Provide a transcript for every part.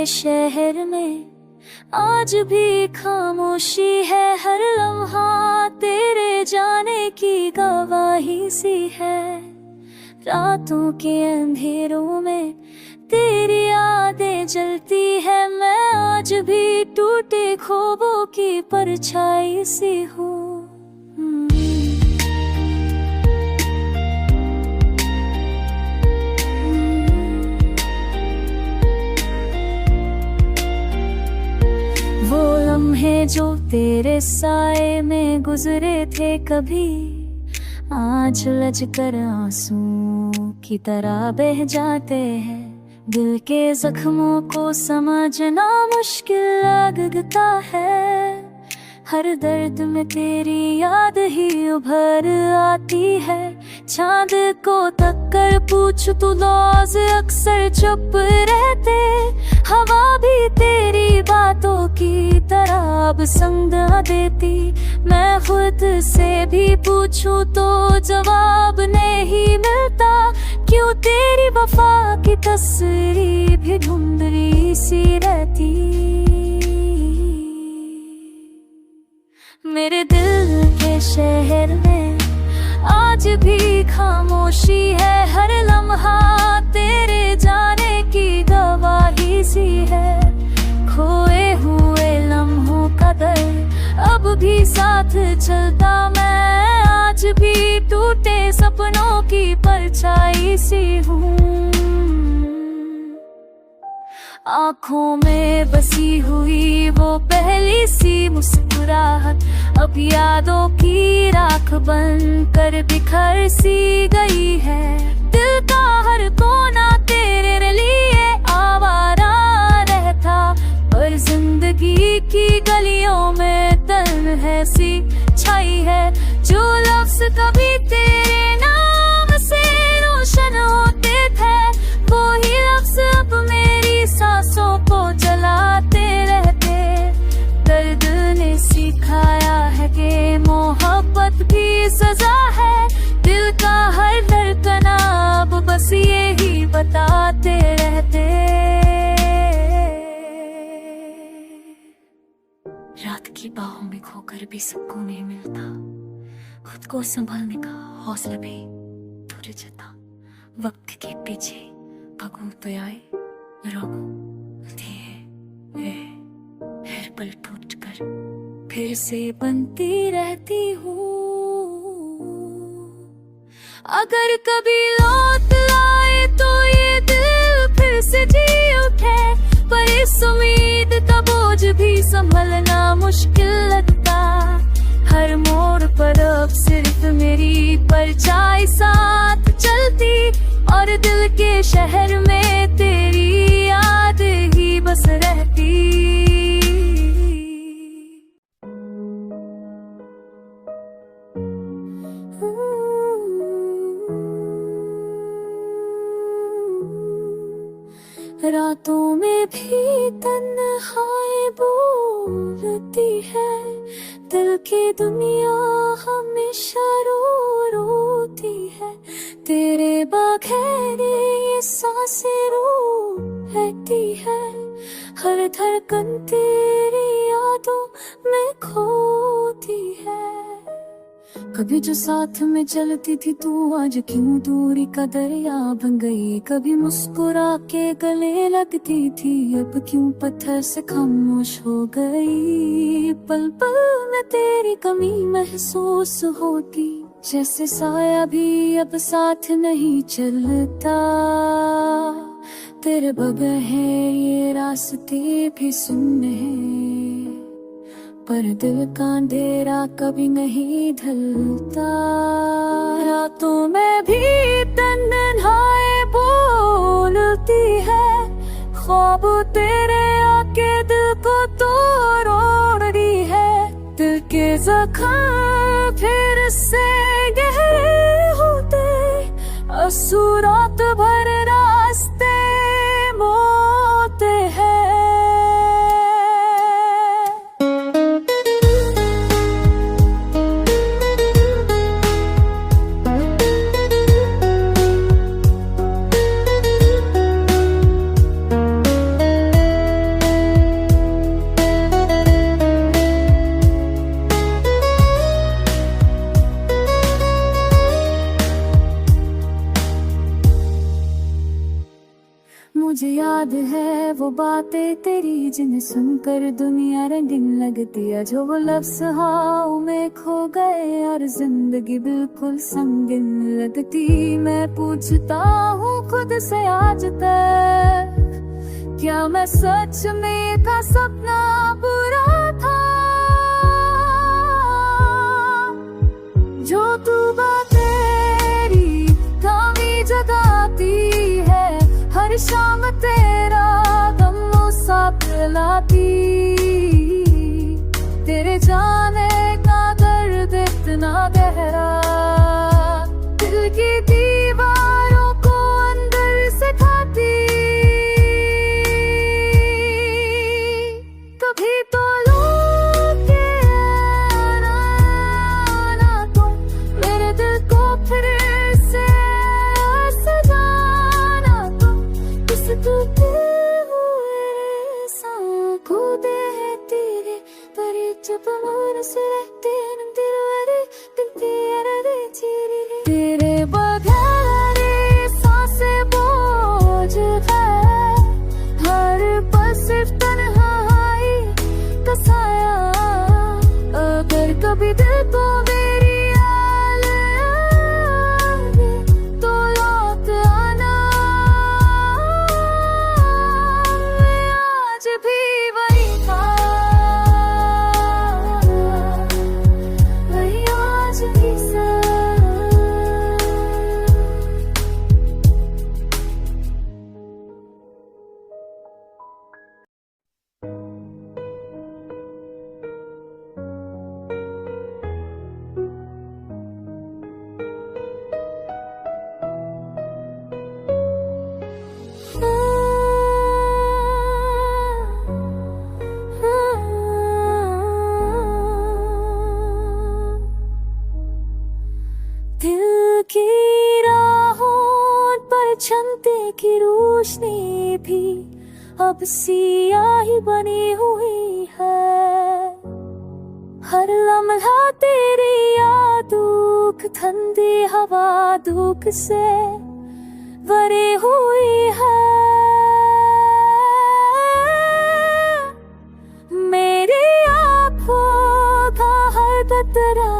शहर में आज भी खामोशी है, हर लम्हा तेरे जाने की गवाही सी है। रातों के अंधेरों में तेरी यादें जलती है, मैं आज भी टूटे ख्वाबों की परछाई सी हूँ। वो लम्हे जो तेरे साए में गुजरे थे कभी, आज लज कर आंसू की तरह बह जाते हैं। दिल के जख्मों को समझना मुश्किल लगता है, हर दर्द में तेरी याद ही उभर आती है। चांद को तक कर पूछ तू रोज अक्सर चुप रहते, हवा भी तेरी बातों की तरह अब संग न देती। मैं खुद से भी पूछूं तो जवाब नहीं मिलता, क्यों तेरी वफा की तस्वीर भी धुंधली सी रहती। मेरे दिल के शहर में आज भी खामोशी है, हर लम्हा तेरे जाने की गवाही सी है। खोए हुए लम्हों का दर्द अब भी साथ चलता, मैं आज भी टूटे सपनों की परछाई सी हूँ। आँखों में बसी हुई वो पहली सी मुस्कुराहट अब यादों की राख बन कर बिखर सी गई है। दिल का हर कोना तेरे लिए आवारा रहता, पर जिंदगी की गलियों में तन्हाई सी छाई है। जो लफ्ज कभी तेरे नाम से रोशन होते थे, वो ही लफ्ज अब मेरी सांसों को जलाते रहते। दर्द ने सिखाया है कि मोहब्बत भी सजा है, दिल का हर धड़कन अब बस यही बताते रहते। रात की बाहों में खोकर भी सुकून नहीं मिलता, खुद को संभालने का हौसला भी टूट जाता। वक्त के पीछे भगू तो आए रोको दिए, हर पल टूट कर फिर से बनती रहती हूँ। अगर कभी लौट आए तो ये दिल फिर से जी उठे, पर इस उम्मीद का बोझ भी संभलना मुश्किल लगता। हर मोड़ पर अब सिर्फ मेरी परछाई साथ चलती, और दिल के शहर में तेरी याद ही बस रहती। रातों में भी तन्हाई बोलती है, दिल की दुनिया हमेशा रोती है। तेरे बगैर ये सांसें रहती है, हर धड़कन तेरी यादों में खोती है। कभी जो साथ में चलती थी तू, आज क्यों दूरी का दरिया बन गई। कभी मुस्कुरा के गले लगती थी, अब क्यों पत्थर से खामोश हो गई। पल पल में तेरी कमी महसूस होती, जैसे साया भी अब साथ नहीं चलता। तेरे बगैर है ये रास्ते भी सुनने, पर दिल का अंधेरा कभी नहीं ढलता। रातों में भी तन्हाई बोलती है, ख्वाब तेरे आके दिल को तोड़ी है। दिल के जख्म फिर से गहरे होते, आंसू रात भर रास्ते मोते हैं। बातें तेरी जिन्हें सुनकर दुनिया रंगीन लगती है, जो वो लफ्ज़ हवाओं में खो गए और जिंदगी बिल्कुल संगीन लगती। मैं पूछता हूँ खुद से आज तक, क्या मैं सच में था सपना बुरा था? जो तू बात तेरी थामी जगाती है, हर शाम तेरा गम मुसाफिर लाती। तेरे जाने का दर्द इतना गहरा, दिल की दीवारों को अंदर से खाती। कभी तो लौट के आना तुम, मेरे दिल को फिर से सजाना तुम। इस टूटे हुए सांसों को दे तेरे परे जब मन से रहते न दिल वाले दिल तेरा दे चीरी। तेरे बगैर ये सांसें बोझ है, हर पल सिर्फ तन्हाई का साया। अगर कभी दिल को मेरी याद आए तो लौट आना। मैं आज भी वही था, वही आज भी सा। दिल की राहों पर छनते की रोशनी भी अब सियाही बनी हुई है। हर लम्हा तेरी याद दुख, ठंडी हवा दुख से भरी हुई है। मेरी आँखों का हर कतरा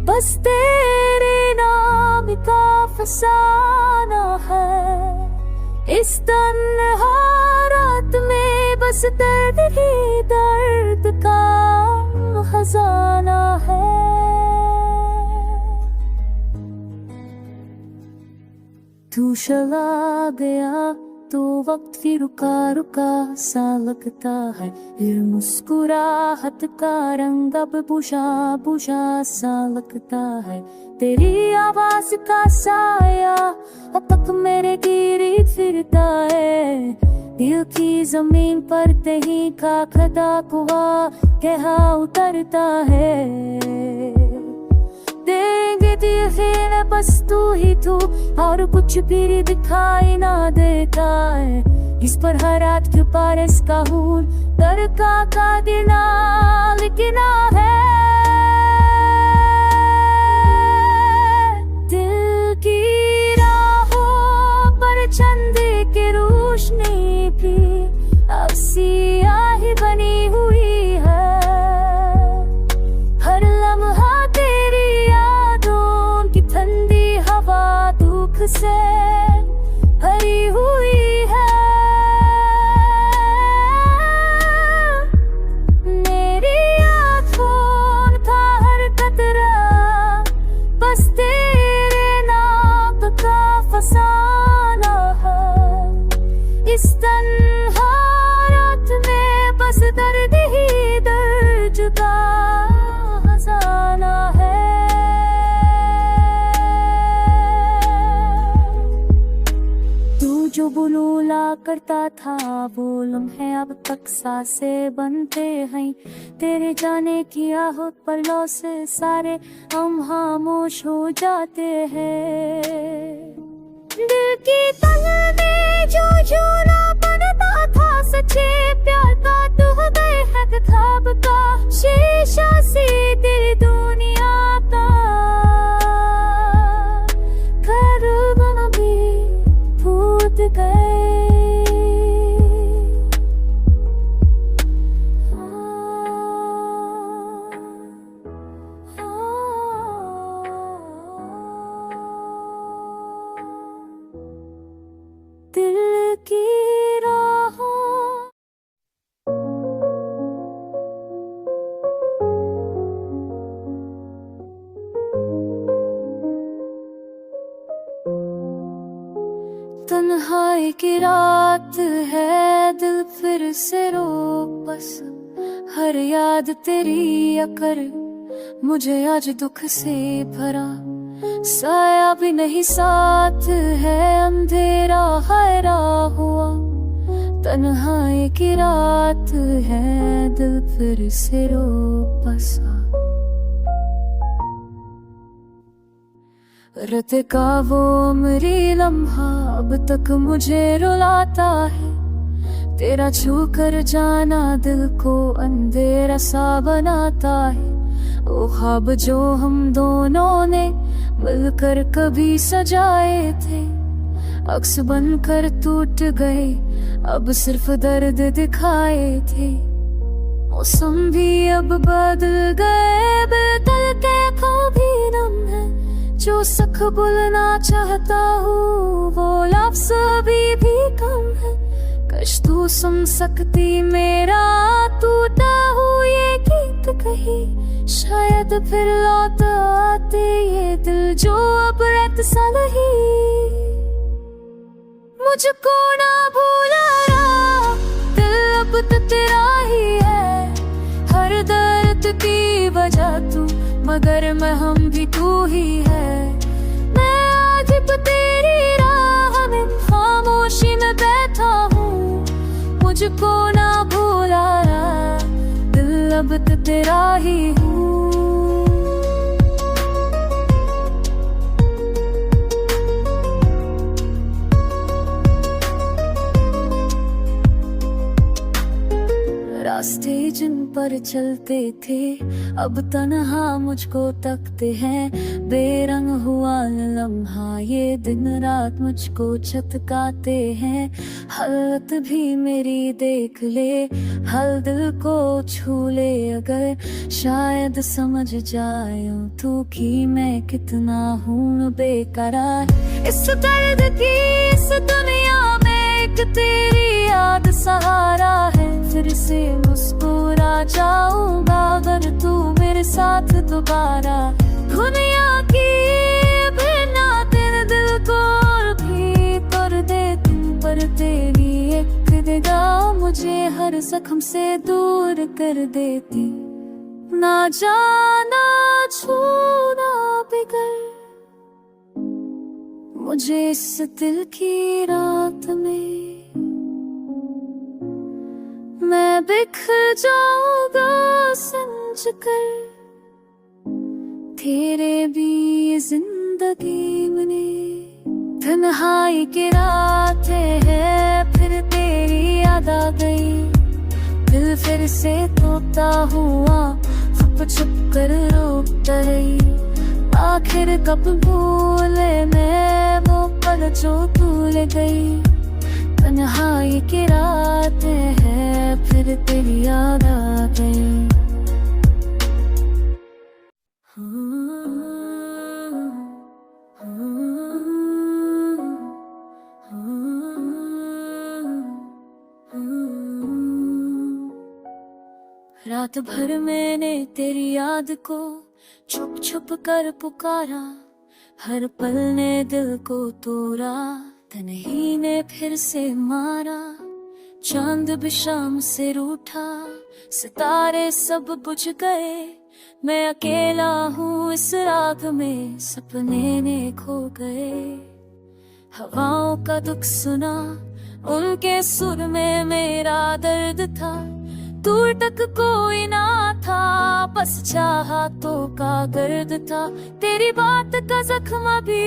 बस तेरे नाम का फसाना है। इस तन्हा रात में बस दर्द ही दर्द का खजाना है। तू चला गया तो वक्त भी रुका रुका सा लगता है, फिर मुस्कुराहट का रंग अब बुझा बुझा सा लगता है। तेरी आवाज का साया अब तक मेरे गिर्द फिरता है। दिल की जमीन पर कहीं का खदा कुआ कहा उतरता है। देंगे दिल है बस तू ही तू, और कुछ भी दिखाई ना देता है। इस पर हर रात के पारस का हूँ तरका का दिना लिखना है। दिल की राहों पर चंदे की रोशनी भी अब सियाही बनी हुई है। हर लम्हा तेरी यादों की ठंडी हवा दुख से भरी हुई है। मेरी आँखों का हर कतरा बस तेरे नाम का फसाना है। इस तन्हा रात में बस दर्द ही दर्द का खजाना है। तू जो बुलूला करता था वो लम्हे अब तक सांसें बनते हैं। तेरे जाने की आहट पर लौ से सारे हम खामोश हो जाते हैं। दिल की तह में जो झूला बनता था सच्चे प्यार का, तू हो गए है ख्वाब का शीशा सी तेरी दुनिया का। घर भी फूट गए तन्हाई की रात है, दिल फिर से रो बस। हर याद तेरी अकर मुझे आज दुख से भरा। साया भी नहीं साथ है, अंधेरा हैरा हुआ। तन्हाई की रात है, दिल फिर से रो बसा। रत का वो मेरी लम्हा अब तक मुझे रुलाता है। तेरा छू कर जाना दिल को अंधेरा सा बनाता है। ओ ख्वाब जो हम दोनों ने मिलकर कभी सजाए थे, अक्स बनकर टूट गए, अब सिर्फ दर्द दिखाए थे। मौसम भी अब बदल गए, बदल के खो भी नम है। जो सख बोलना चाहता हूँ वो लफ्ज़ अभी भी कम है। कश तू सुन सकती मेरा टूटा हुआ ये गीत कहीं, शायद फिर लौट आते ये दिल जो अब रत सा नहीं। मुझको ना भूला दिल अब तो तेरा ही है। हर दर्द की वजह तू, मगर मैं हम भी तू ही है। मैं आज भी तेरी राह में खामोशी में बैठा हूँ। मुझको ना भूला दिल अब तो तेरा ही हूँ। रास्ते जिन पर चलते थे अब तन्हा मुझको तकते हैं। बेरंग हुआ लम्हा ये दिन रात मुझको चटकाते हैं। हालत भी मेरी देख ले, हल दिल को छू ले अगर, शायद समझ जाए तू कि मैं कितना हूँ बेकरार। इस दर्द की इस दुनिया में एक तेरी याद सहारा है। फिर से मुस्कुरा जाऊंगा अगर तू मेरे साथ दोबारा। दुनिया की बिना तेरे दिल को भी तोड़ देती, पर तेरी एक निगाह मुझे हर जख्म से दूर कर देती। ना जाना छूना बिगड़ मुझे इस दिल की रात में। मैं बिखर जाऊंगा समझ कर तेरे भी ये जिंदगी में। तन्हाई की रात है फिर तेरी याद आ गई। दिल फिर से टूटा हुआ चुप चुप कर रोता रही। आखिर कब भूले मैं वो पल जो भूल गई। तन्हाई की रात है फिर तेरी याद आ गई। रात भर मैंने तेरी याद को छुप छुप कर पुकारा। हर पल ने दिल को तोड़ा, तन्हाई ने फिर से मारा। चांद भी शाम से रूठा, सितारे सब बुझ गए। मैं अकेला हूँ इस रात में, सपने ने खो गए। हवाओं का दुख सुना, उनके सुर में मेरा दर्द था। दूर तक कोई ना था, बस चाहतों का गर्द था। तेरी बात का जख्म भी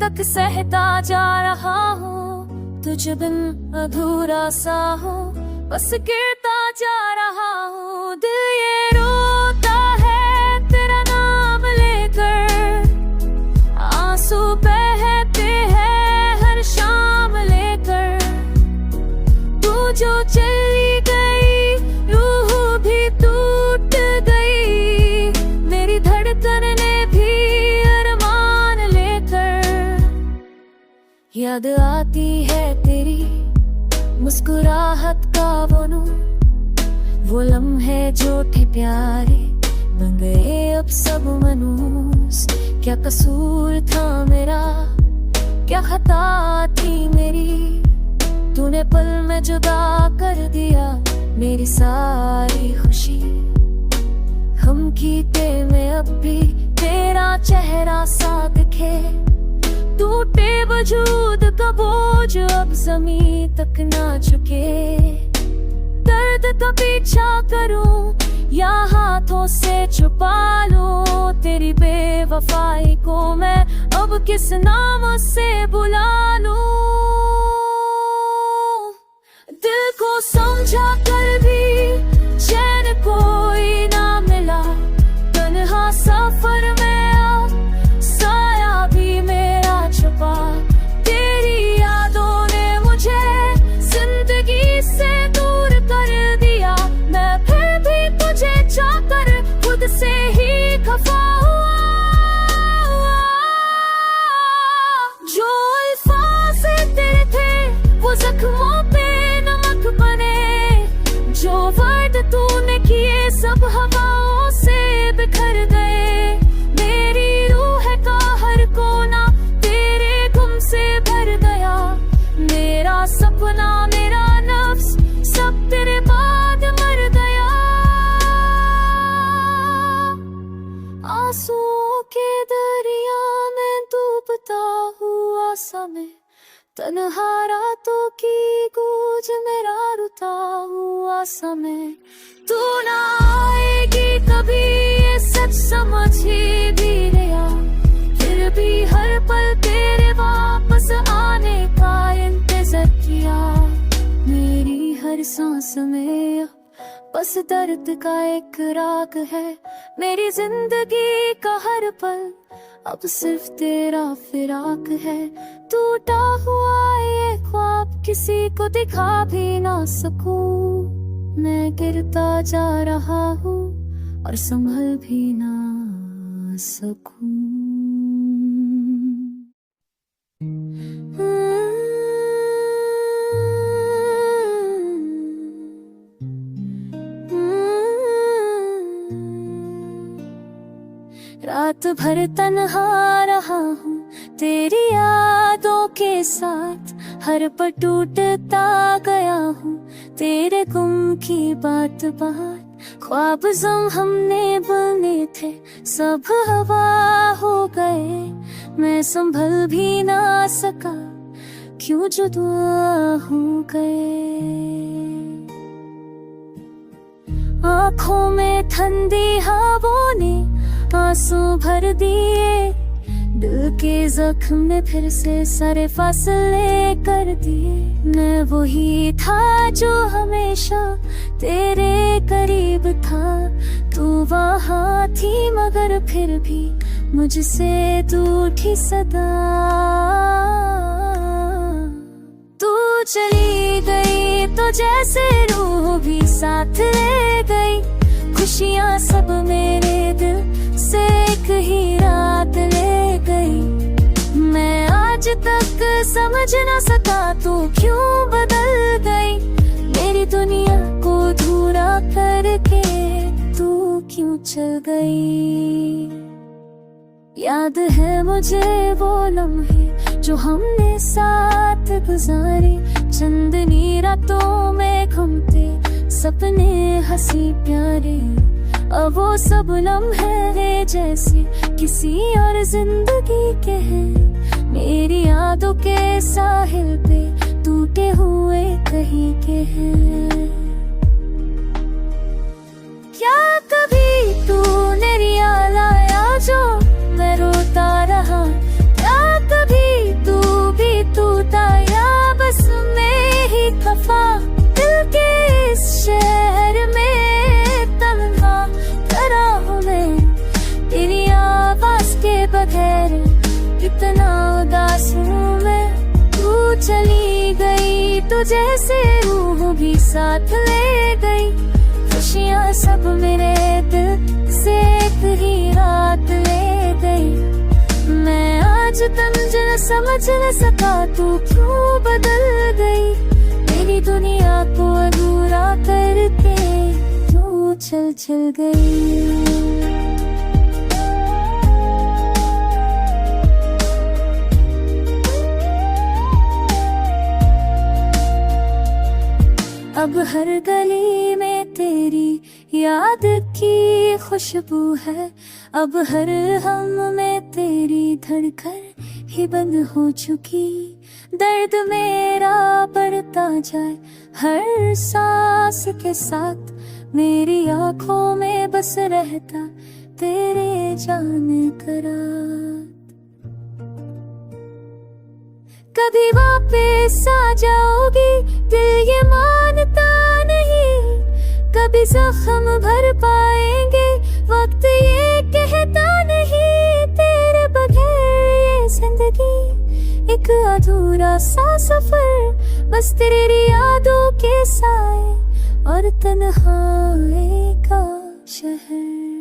तक सहता जा रहा हूँ। तुझ बिन अधूरा सा हूँ, बस गिरता जा रहा हूँ। दिल ये रोता है तेरा नाम लेकर, आंसू बहते हैं हर शाम लेकर। तू जो चली गई रूह भी टूट गई, मेरी धड़कन ने भी अरमान लेकर। याद आती है तेरी मुस्कुराहट का वो नूर, वो लम्हे जो थे प्यारे बन गए अब सब मनूस। क्या कसूर था मेरा क्या खता थी मेरी, तूने पल में जुदा कर दिया मेरी सारी खुशी। हम कीते में अब भी तेरा चेहरा सा दिखे, टूटे वजूद का बोझ अब ज़मीं तक ना झुके। दर्द का पीछा करूं या हाथों से छुपा लूं, तेरी बेवफाई को मैं अब किस नाम से बुला लूं। दिल को समझा कर भी चैन कोई ना मिला, तन्हा सफर में अब साया भी मेरा छुपा। तेरी यादों ने मुझे जिंदगी से दूर कर दिया, मैं फिर भी तुझे चाहकर खुद से ही खफा हुआ। जो अल्फाज़ तेरे थे वो जख्मों पे नमक बने, जो वर्ड तूने किए सब हवाओं से बिखर गए। मेरी रूह का हर कोना तेरे गुम से भर गया, मेरा सपना मेरा नफ्स सब तेरे बाद मर गया। आंसुओं के दरिया में डूबता हुआ समय, तन्हा रातों की गूंज मेरा रुता हुआ समय। तू ना आएगी कभी ये सच समझ ही भी लिया, फिर भी हर पल तेरे वापस आने का इंतजार किया। मेरी हर सांस में बस दर्द का एक राग है, मेरी जिंदगी का हर पल अब सिर्फ तेरा फिराक है। टूटा हुआ ये ख्वाब किसी को दिखा भी ना सकूं, मैं गिरता जा रहा हूँ और संभल भी ना सकूं। रात भर तन्हा रहा हूँ तेरी यादों के साथ, हर पल टूटता गया हूँ तेरे गुम की बात बात। ख्वाब जम हमने बुने थे सब हवा हो गए, मैं संभल भी ना सका क्यों जुदा हो गए। आँखों में ठंडी हवाओं ने आंसू भर दिए, दिल के जख्म में फिर से सारे फासले कर दिए। मैं वही था जो हमेशा तेरे करीब था, तू वहाँ थी मगर फिर भी मुझसे रूठी सदा। तू चली गई तो जैसे रूह भी साथ ले गई, खुशियाँ सब मेरे दिल से एक ही रात ले गई। मैं आज तक समझ न सका तू क्यों बदल गई, मेरी दुनिया को अधूरा करके तू क्यों चल गई। याद है मुझे वो लम्हे जो हमने साथ गुजारे, चंदनी रातों में घूमते सपने हंसी प्यारे। अब वो सब लम्हे जैसे किसी और जिंदगी के हैं, मेरी यादों के साहिल पे टूटे हुए कहीं के हैं। क्या कभी तूने रिया लाया जो मैं रोता रहा, क्या कभी तू भी टूटा या बस मैं ही खफा। दिल के इस शहर में तन्हा खड़ा हूँ मैं, तेरी आवाज के बगैर कितना उदास हूँ मैं। तू चली गई तो जैसे रूह भी साथ ले गई, खुशियाँ सब मेरे दिल से एक ही रात ले गई। मैं आज तक न समझ न सका तू क्यों बदल गई, मेरी दुनिया को अधूरा करके क्यों चल गई। हर गली में तेरी याद की खुशबू है, अब हर हम में तेरी धड़कन ही बंद हो चुकी। दर्द मेरा बढ़ता जाए हर सांस के साथ, मेरी आंखों में बस रहता तेरे जाने का रात। कभी वापस आ जाओगी दिल ये मानता नहीं, कभी जख्म भर पाएंगे वक्त ये कहता नहीं। तेरे बगैर ये जिंदगी एक अधूरा सा सफर, बस तेरी यादों के साए और तन्हाई का शहर।